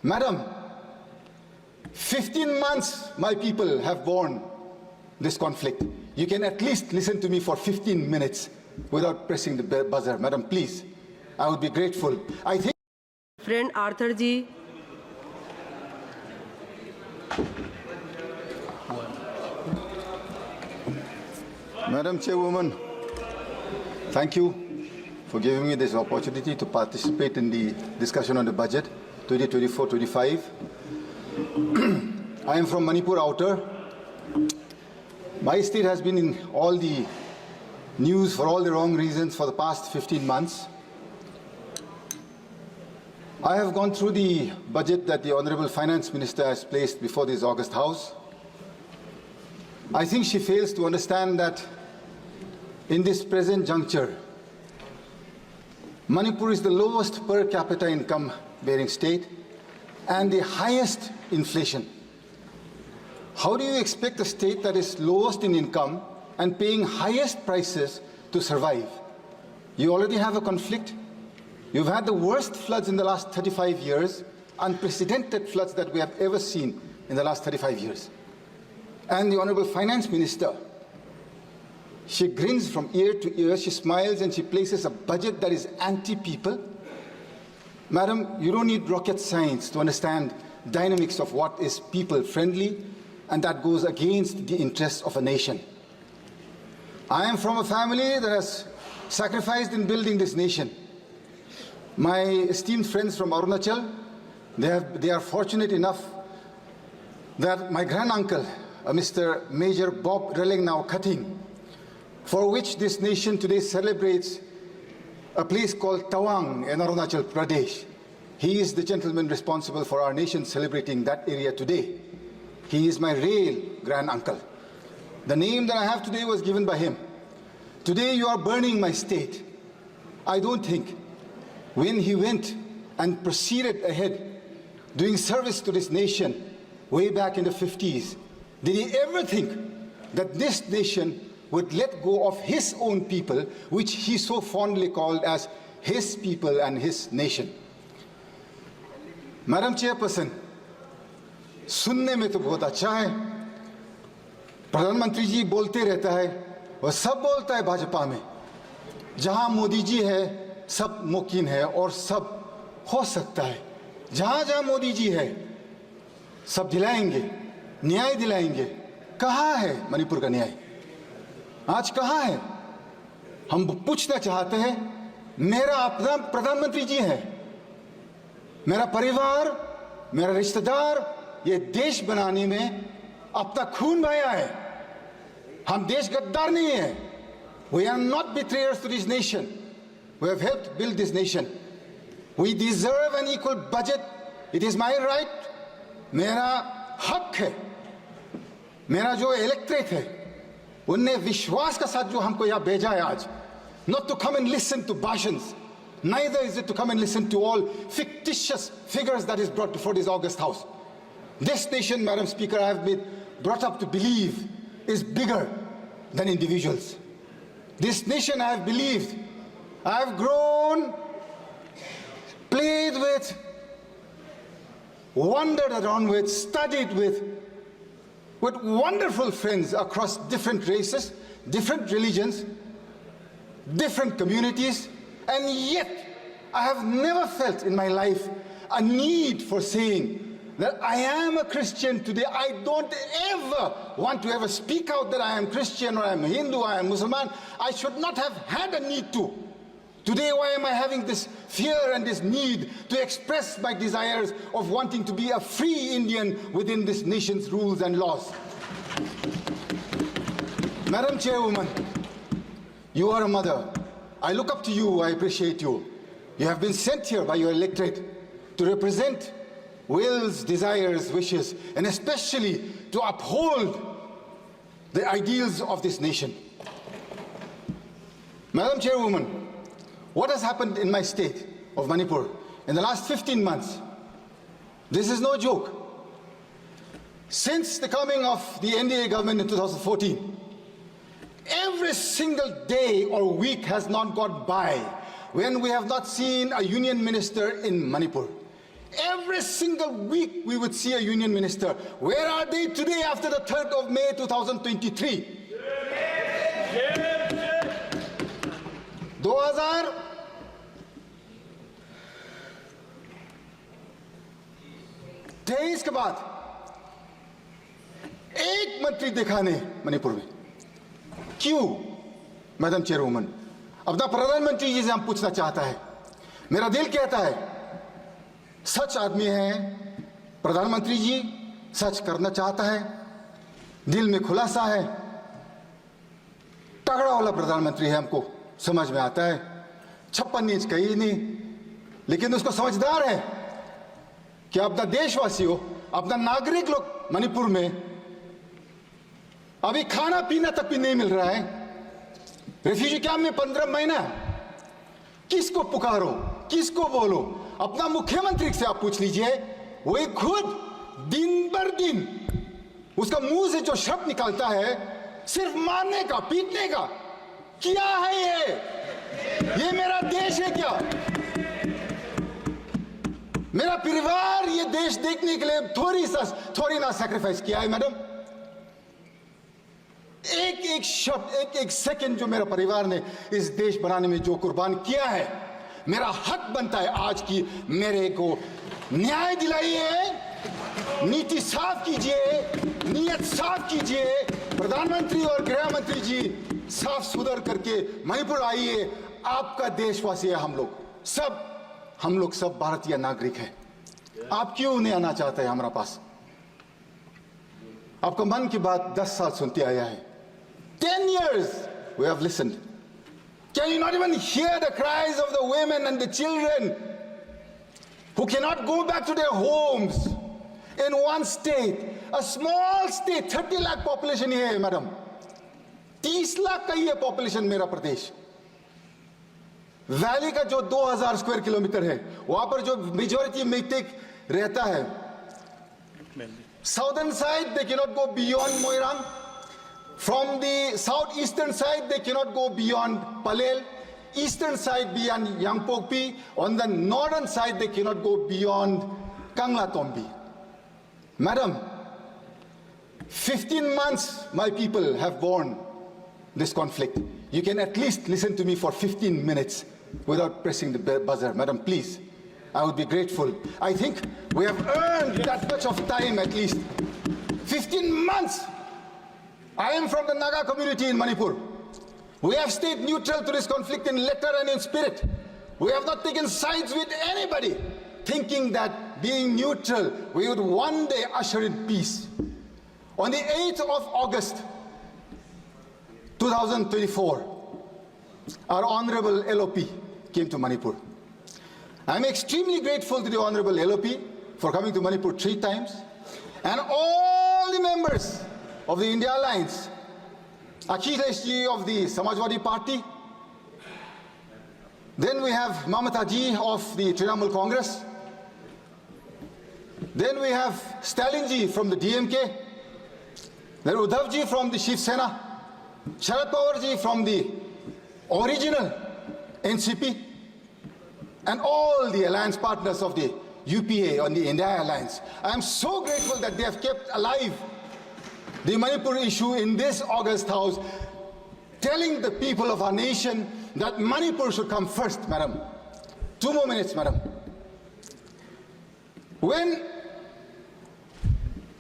Madam, 15 months my people have borne this conflict. You can at least listen to me for 15 minutes without pressing the buzzer. Madam, please, I would be grateful. I think... Friend Arthur ji. Madam Chairwoman, thank you for giving me this opportunity to participate in the discussion on the budget 2024-25. I am from Manipur Outer. My state has been in all the news for all the wrong reasons for the past 15 months. I have gone through the budget that the Honorable Finance Minister has placed before this August House. I think she fails to understand that in this present juncture, Manipur is the lowest per capita income bearing state and the highest inflation. How do you expect a state that is lowest in income and paying highest prices to survive? You already have a conflict. You've had the worst floods in the last 35 years, unprecedented floods that we have ever seen in the last 35 years. And the Honorable Finance Minister, she grins from ear to ear, she smiles and she places a budget that is anti-people. Madam, you don't need rocket science to understand dynamics of what is people-friendly, and that goes against the interests of a nation. I am from a family that has sacrificed in building this nation. My esteemed friends from Arunachal, they are fortunate enough that my granduncle, Mr. Major Bob Relengnau Cutting, for which this nation today celebrates a place called Tawang in Arunachal Pradesh. He is the gentleman responsible for our nation celebrating that area today. He is my real granduncle. The name that I have today was given by him. Today you are burning my state. I don't think when he went and proceeded ahead doing service to this nation way back in the 50s, did he ever think that this nation would let go of his own people, which he so fondly called as his people and his nation? Madam Chairperson, सुनने में तो बहुत अच्छा है, प्रधानमंत्री जी बोलते रहता है, वह सब बोलता है भाजपा में, जहां मोदी जी है सब मुमकिन है और सब हो सकता है, जहां जहां मोदी जी है सब दिलाएंगे, न्याय दिलाएंगे. कहां है मणिपुर का न्याय? आज कहां है? हम पूछना चाहते हैं. मेरा अपना प्रधानमंत्री जी है, मेरा परिवार, मेरा रिश्तेदार ये देश बनाने में अपना खून बहाया है. हम देश गद्दार नहीं है. We are not betrayers to this nation. We have helped build this nation. We deserve an equal budget. It is my right. मेरा हक है. मेरा जो इलेक्ट्रेट है, उनने विश्वास के साथ जो हमको यहाँ भेजा है आज, not to come and listen to bhashans, neither is it to come and listen to all fictitious figures that is brought before this August House. This nation, Madam Speaker, I have been brought up to believe is bigger than individuals. This nation I have believed, I have grown, played with, wandered around with, studied with wonderful friends across different races, different religions, different communities, and yet I have never felt in my life a need for saying that I am a Christian today. I don't ever want to ever speak out that I am Christian or I am Hindu, I am Muslim. I should not have had a need to. Today, why am I having this fear and this need to express my desires of wanting to be a free Indian within this nation's rules and laws? Madam Chairwoman, you are a mother. I look up to you, I appreciate you. You have been sent here by your electorate to represent wills, desires, wishes, and especially to uphold the ideals of this nation. Madam Chairwoman, what has happened in my state of Manipur in the last 15 months? This is no joke. Since the coming of the NDA government in 2014, every single day or week has not gone by when we have not seen a union minister in Manipur. Every single week we would see a union minister. Where are they today after the 3rd of May 2023? 2023 के बाद एक मंत्री देखा नहीं मणिपुर में। क्यों madam चेयरवुमन? अपना प्रधानमंत्री जी से हम पूछना चाहता है। मेरा दिल कहता है सच आदमी है प्रधानमंत्री जी, सच करना चाहता है, दिल में खुलासा है, तगड़ा वाला प्रधानमंत्री है, हमको समझ में आता है। 56 इंच कहीं नहीं, लेकिन उसको समझदार है कि अपना देशवासियों, अपना नागरिक लोग मणिपुर में अभी खाना पीना तक भी नहीं मिल रहा है। रेफ्यूजी कैंप में 15 महीना, किसको पुकारो, किसको बोलो? अपना मुख्यमंत्री से आप पूछ लीजिए, वही खुद दिन भर दिन उसका मुंह से जो शब्द निकलता है सिर्फ मारने का, पीटने का। क्या है ये मेरा देश है क्या? मेरा परिवार ये देश देखने के लिए थोड़ी ना सैक्रिफाइस किया है मैडम। एक एक शब्द, एक एक सेकंड जो मेरा परिवार ने इस देश बनाने में जो कुर्बान किया है, मेरा हक बनता है आज की मेरे को न्याय दिलाइए, नीति साफ कीजिए, नीयत साफ कीजिए। प्रधानमंत्री और गृह मंत्री जी साफ सुधर करके मणिपुर आइए। आपका देशवासी है हम लोग सब भारतीय नागरिक हैं। आप क्यों नहीं आना चाहते हैं हमारा पास? आपका मन की बात 10 साल सुनते आया है। 10 years we have listened. Can you not even hear the cries of the women and the children who cannot go back to their homes in one state, a small state, 30 lakh population here, madam. 30 lakh का ही है population मेरा प्रदेश। Valley का जो 2000 square kilometre है, वहां पर जो majority matic रहता है, southern side they cannot go beyond Moirang. From the southeastern side, they cannot go beyond Palel. Eastern side beyond Yangpokpi. On the northern side, they cannot go beyond Kanglatombi. Madam, 15 months my people have borne this conflict. You can at least listen to me for 15 minutes without pressing the buzzer. Madam, please. I would be grateful. I think we have earned that much of time at least. 15 months. I am from the Naga community in Manipur. We have stayed neutral to this conflict in letter and in spirit. We have not taken sides with anybody, thinking that being neutral, we would one day usher in peace. On the 8th of August, 2024, our Honorable LOP came to Manipur. I'm extremely grateful to the Honorable LOP for coming to Manipur 3 times, and all the members of the India Alliance, Akhilesh ji of the Samajwadi Party, then we have Mamata ji of the Trinamool Congress, then we have Stalin ji from the DMK, then Uddhav ji from the Shiv Sena, Sharad Pawar ji from the original NCP, and all the alliance partners of the UPA on the India Alliance. I am so grateful that they have kept alive the Manipur issue in this August House, telling the people of our nation that Manipur should come first, madam. 2 more minutes, madam. When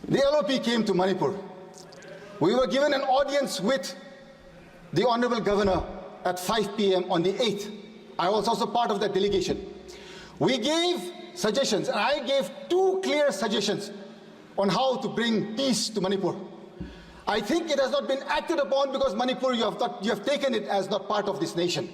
the LOP came to Manipur, we were given an audience with the Honorable Governor at 5 p.m. on the 8th. I was also part of that delegation. We gave suggestions, and I gave 2 clear suggestions on how to bring peace to Manipur. I think it has not been acted upon because Manipur, you have taken it as not part of this nation.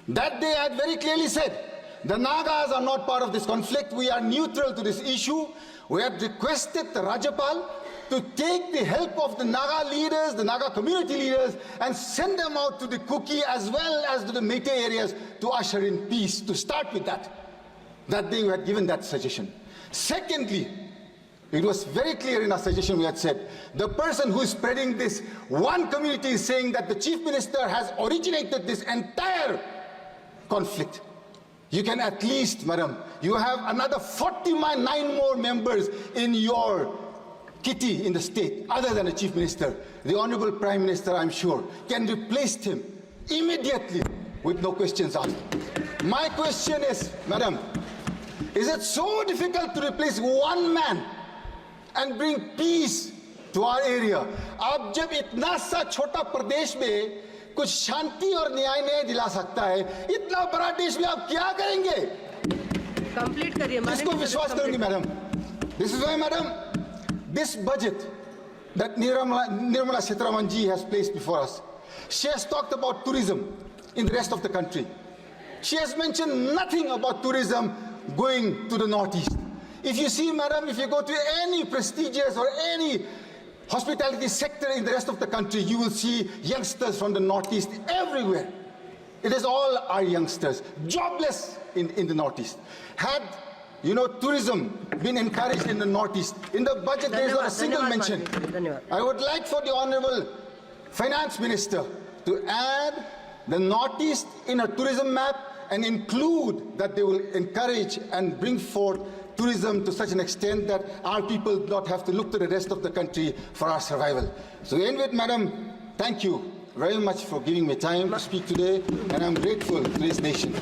That day I had very clearly said, the Nagas are not part of this conflict. We are neutral to this issue. We had requested the Rajapal to take the help of the Naga leaders, the Naga community leaders, and send them out to the Kuki as well as to the Meitei areas to usher in peace, to start with that. That day we had given that suggestion. Secondly, it was very clear in our suggestion we had said, the person who is spreading this, one community is saying that the Chief Minister has originated this entire conflict. You can at least, madam, you have another 49 more members in your kitty in the state, other than a chief minister. The Honorable Prime Minister, I'm sure, can replace him immediately with no questions asked. My question is, madam, is it so difficult to replace one man and bring peace to our area? आप जब इतना सा छोटा प्रदेश में कुछ शांति और न्याय नहीं दिला सकता है, इतना बड़ा देश में आप क्या करेंगे? कंप्लीट करिए। किसको विश्वास करूंगी, madam? This is why, madam, this budget that Nirmala Sitharaman ji has placed before us, she has talked about tourism in the rest of the country. She has mentioned nothing about tourism going to the northeast. If you see, madam, if you go to any prestigious or any hospitality sector in the rest of the country, you will see youngsters from the northeast everywhere. It is all our youngsters, jobless in the northeast. Had, tourism been encouraged in the northeast, in the budget there is not a single mention. I would like for the Honorable Finance Minister to add the northeast in a tourism map and include that they will encourage and bring forth tourism to such an extent that our people do not have to look to the rest of the country for our survival. So to end with, madam, thank you very much for giving me time to speak today, and I'm grateful to this nation.